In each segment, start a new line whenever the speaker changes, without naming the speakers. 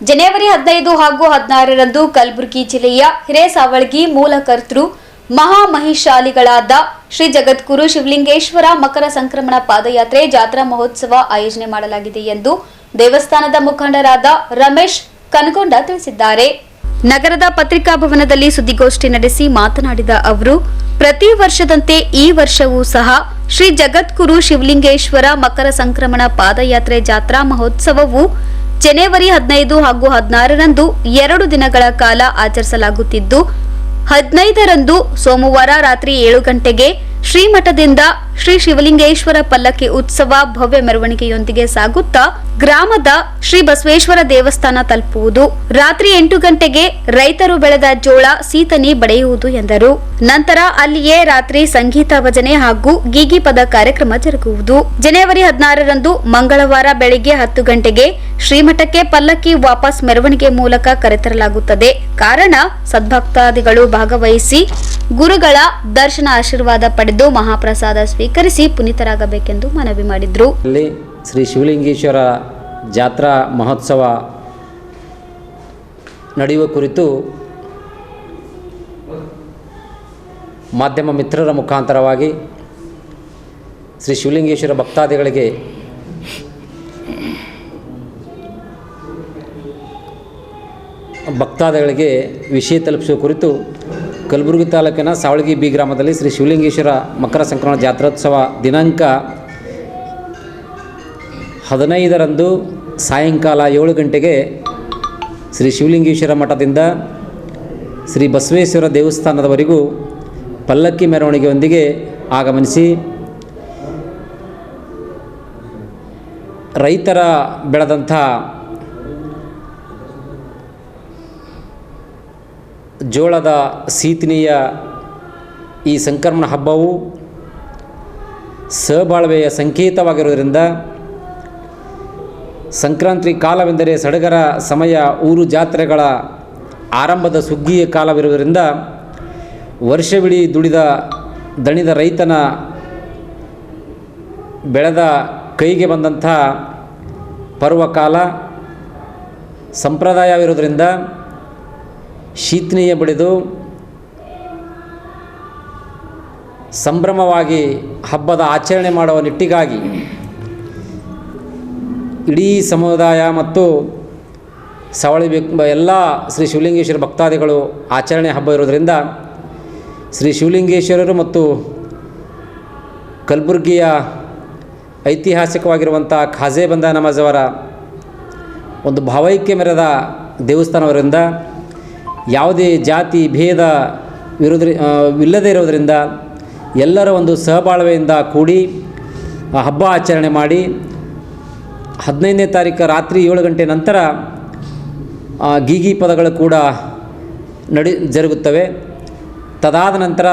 ಜನವರಿ 15 ಹಾಗೂ 16ರಂದು ಕಲಬುರಗಿ ಜಿಲ್ಲೆಯ ಹಿರೇಸಾವಳಗಿ ಮೂಲಕರ್ತೃ ಮಹಾಮಹಿಶಾಲಿಗಳಾದ ಶ್ರೀ ಜಗದ್ಗುರು ಶಿವಲಿಂಗೇಶ್ವರ ಮಕರ ಸಂಕ್ರಮಣ ಪಾದಯಾತ್ರೆ ಜಾತ್ರಾ ಮಹೋತ್ಸವ ಆಯೋಜನೆ ಮಾಡಲಾಗಿದೆ ಎಂದು ದೇವಸ್ಥಾನದ ಮುಖಂಡರಾದ ರಮೇಶ್ ಕನಗೊಂಡ ತಿಳಿಸಿದ್ದಾರೆ. ನಗರದ ಪತ್ರಿಕಾ ಭವನದಲ್ಲಿ ಸುದ್ದಿಗೋಷ್ಠಿ ನಡೆಸಿ ಮಾತನಾಡಿದ ಅವರು, ಪ್ರತಿ ವರ್ಷದಂತೆ ಈ ವರ್ಷವೂ ಸಹ ಶ್ರೀ ಜಗದ್ಗುರು ಶಿವಲಿಂಗೇಶ್ವರ ಮಕರ ಸಂಕ್ರಮಣ ಪಾದಯಾತ್ರೆ ಜಾತ್ರಾ ಮಹೋತ್ಸವವು ಜನವರಿ 15 ಹಾಗೂ 16ರಂದು 2 ದಿನಗಳ ಕಾಲ ಆಚರಿಸಲಾಗುತ್ತಿದ್ದು, 15ರಂದು ಸೋಮವಾರ ರಾತ್ರಿ 7 ಗಂಟೆಗೆ ಶ್ರೀಮಠದಿಂದ ಶ್ರೀ ಶಿವಲಿಂಗೇಶ್ವರ ಪಲ್ಲಕ್ಕಿ ಉತ್ಸವ ಭವ್ಯ ಮೆರವಣಿಗೆಯೊಂದಿಗೆ ಸಾಗುತ್ತಾ ಗ್ರಾಮದ ಶ್ರೀ ಬಸವೇಶ್ವರ ದೇವಸ್ಥಾನ ತಲುಪುವುದು. ರಾತ್ರಿ 8 ಗಂಟೆಗೆ ರೈತರು ಬೆಳೆದ ಜೋಳ ಸೀತನಿ ಬಡಿಯುವುದು ಎಂದರು. ನಂತರ ಅಲ್ಲಿಯೇ ರಾತ್ರಿ ಸಂಗೀತ ಭಜನೆ ಹಾಗೂ ಗೀಗಿ ಪದ ಕಾರ್ಯಕ್ರಮ ಜರುಗುವುದು. ಜನವರಿ 16ರಂದು ಮಂಗಳವಾರ ಬೆಳಿಗ್ಗೆ 10 ಗಂಟೆಗೆ ಶ್ರೀಮಠಕ್ಕೆ ಪಲ್ಲಕ್ಕಿ ವಾಪಸ್ ಮೆರವಣಿಗೆ ಮೂಲಕ ಕರೆತರಲಾಗುತ್ತದೆ. ಕಾರಣ ಸದ್ಭಕ್ತಾದಿಗಳು ಭಾಗವಹಿಸಿ ಗುರುಗಳ ದರ್ಶನ ಆಶೀರ್ವಾದ ಪಡೆದು ಮಹಾಪ್ರಸಾದ ಸ್ವೀಕರಿಸಿ ಪುನೀತರಾಗಬೇಕೆಂದು ಮನವಿ ಮಾಡಿದರು.
ಶ್ರೀ ಶಿವಲಿಂಗೇಶ್ವರ ಜಾತ್ರಾ ಮಹೋತ್ಸವ ನಡೆಯುವ ಕುರಿತು ಮಾಧ್ಯಮ ಮಿತ್ರರ ಮುಖಾಂತರವಾಗಿ ಶ್ರೀ ಶಿವಲಿಂಗೇಶ್ವರ ಭಕ್ತಾದಿಗಳಿಗೆ ವಿಷಯ ತಲುಪಿಸುವ ಕುರಿತು ಕಲಬುರಗಿ ತಾಲೂಕಿನ ಸಾವಳಗಿ ಬಿ ಗ್ರಾಮದಲ್ಲಿ ಶ್ರೀ ಶಿವಲಿಂಗೇಶ್ವರ ಮಕರ ಸಂಕ್ರಮಣ ಜಾತ್ರೋತ್ಸವ ದಿನಾಂಕ 15ರಂದು ಸಾಯಂಕಾಲ 7 ಗಂಟೆಗೆ ಶ್ರೀ ಶಿವಲಿಂಗೇಶ್ವರ ಮಠದಿಂದ ಶ್ರೀ ಬಸವೇಶ್ವರ ದೇವಸ್ಥಾನದವರೆಗೂ ಪಲ್ಲಕ್ಕಿ ಮೆರವಣಿಗೆಯೊಂದಿಗೆ ಆಗಮನಿಸಿ ರೈತರ ಬೆಳೆದಂಥ ಜೋಳದ ಸೀತನಿಯ ಈ ಸಂಕ್ರಮಣ ಹಬ್ಬವು ಸಹಬಾಳ್ವೆಯ ಸಂಕೇತವಾಗಿರುವುದರಿಂದ ಸಂಕ್ರಾಂತಿ ಕಾಲವೆಂದರೆ ಸಡಗರ ಸಮಯ, ಊರು ಜಾತ್ರೆಗಳ ಆರಂಭದ ಸುಗ್ಗಿಯ ಕಾಲವಿರುವುದರಿಂದ ವರ್ಷವಿಡೀ ದುಡಿದ ದಣಿದ ರೈತನ ಬೆಳೆದ ಕೈಗೆ ಬಂದಂಥ ಪರ್ವಕಾಲ ಸಂಪ್ರದಾಯವಿರುವುದರಿಂದ ಶೀತನಿಯ ಬಡಿದು ಸಂಭ್ರಮವಾಗಿ ಹಬ್ಬದ ಆಚರಣೆ ಮಾಡುವ ನಿಟ್ಟಿಗಾಗಿ ಇಡೀ ಸಮುದಾಯ ಮತ್ತು ಸಾವಳಿ ಎಲ್ಲ ಶ್ರೀ ಶಿವಲಿಂಗೇಶ್ವರ ಭಕ್ತಾದಿಗಳು ಆಚರಣೆ ಹಬ್ಬ ಇರೋದರಿಂದ ಶ್ರೀ ಶಿವಲಿಂಗೇಶ್ವರರು ಮತ್ತು ಕಲಬುರಗಿಯ ಐತಿಹಾಸಿಕವಾಗಿರುವಂಥ ಖಾಜೆ ಬಂದ ನಮಾಜವರ ಒಂದು ಭಾವೈಕ್ಯ ಮೆರೆದ ದೇವಸ್ಥಾನವರಿಂದ ಯಾವುದೇ ಜಾತಿ ಭೇದ ಇಲ್ಲದೇ ಇರೋದರಿಂದ ಎಲ್ಲರ ಒಂದು ಸಹಬಾಳ್ವೆಯಿಂದ ಕೂಡಿ ಹಬ್ಬ ಆಚರಣೆ ಮಾಡಿ 15ನೇ ತಾರೀಕು ರಾತ್ರಿ 7 ಗಂಟೆ ನಂತರ ಗೀಗಿ ಪದಗಳು ಕೂಡ ಜರುಗುತ್ತವೆ. ತದಾದ ನಂತರ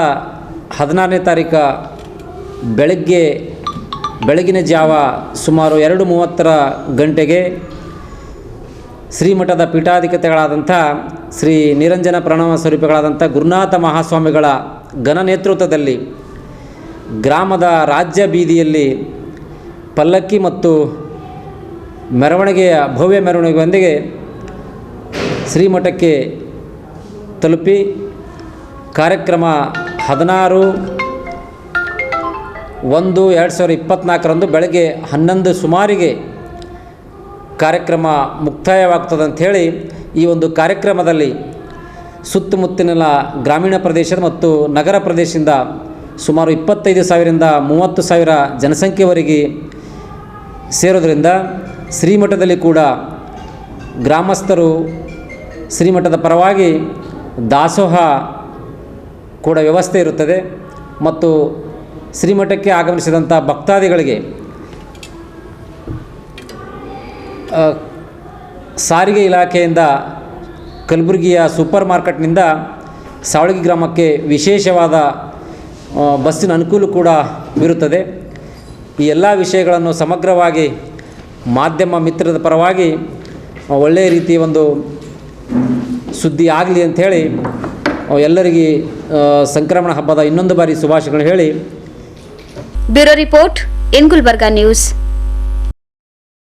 16ನೇ ತಾರೀಕು ಬೆಳಗಿನ ಜಾವ ಸುಮಾರು 2:30 ಗಂಟೆಗೆ ಶ್ರೀಮಠದ ಪೀಠಾಧಿಪತಿಗಳಾದಂಥ ಶ್ರೀ ನಿರಂಜನ ಪ್ರಣವ ಸ್ವರೂಪಿಗಳಾದಂಥ ಗುರುನಾಥ ಮಹಾಸ್ವಾಮಿಗಳ ಘನ ನೇತೃತ್ವದಲ್ಲಿ ಗ್ರಾಮದ ರಾಜ್ಯ ಬೀದಿಯಲ್ಲಿ ಪಲ್ಲಕ್ಕಿ ಮತ್ತು ಮೆರವಣಿಗೆಯ ಭವ್ಯ ಮೆರವಣಿಗೆಯೊಂದಿಗೆ ಶ್ರೀಮಠಕ್ಕೆ ತಲುಪಿ ಕಾರ್ಯಕ್ರಮ 16/1/2024ರಂದು ಬೆಳಗ್ಗೆ 11 ಸುಮಾರಿಗೆ ಕಾರ್ಯಕ್ರಮ ಮುಕ್ತಾಯವಾಗ್ತದೆ ಅಂಥೇಳಿ ಈ ಒಂದು ಕಾರ್ಯಕ್ರಮದಲ್ಲಿ ಸುತ್ತಮುತ್ತಲಿನ ಗ್ರಾಮೀಣ ಪ್ರದೇಶದ ಮತ್ತು ನಗರ ಪ್ರದೇಶದಿಂದ ಸುಮಾರು 25,000ರಿಂದ 30,000 ಜನಸಂಖ್ಯೆವರೆಗೆ ಸೇರೋದರಿಂದ ಶ್ರೀಮಠದಲ್ಲಿ ಕೂಡ ಗ್ರಾಮಸ್ಥರು ಶ್ರೀಮಠದ ಪರವಾಗಿ ದಾಸೋಹ ಕೂಡ ವ್ಯವಸ್ಥೆ ಇರುತ್ತದೆ ಮತ್ತು ಶ್ರೀಮಠಕ್ಕೆ ಆಗಮಿಸಿದಂಥ ಭಕ್ತಾದಿಗಳಿಗೆ ಸಾರಿಗೆ ಇಲಾಖೆಯಿಂದ ಕಲಬುರಗಿಯ ಸೂಪರ್ ಮಾರ್ಕೆಟ್ನಿಂದ ಸಾವಳಗಿ ಗ್ರಾಮಕ್ಕೆ ವಿಶೇಷವಾದ ಬಸ್ಸಿನ ಅನುಕೂಲ ಕೂಡ ಇರುತ್ತದೆ. ಈ ಎಲ್ಲ ವಿಷಯಗಳನ್ನು ಸಮಗ್ರವಾಗಿ ಮಾಧ್ಯಮ ಮಿತ್ರದ ಪರವಾಗಿ ಒಳ್ಳೆಯ ರೀತಿಯ ಒಂದು ಸುದ್ದಿ ಆಗಲಿ ಅಂಥೇಳಿ ಎಲ್ಲರಿಗೆ ಸಂಕ್ರಮಣ ಹಬ್ಬದ ಇನ್ನೊಂದು ಬಾರಿ ಶುಭಾಶಯಗಳನ್ನು ಹೇಳಿ
bureau report in Gulbarga news.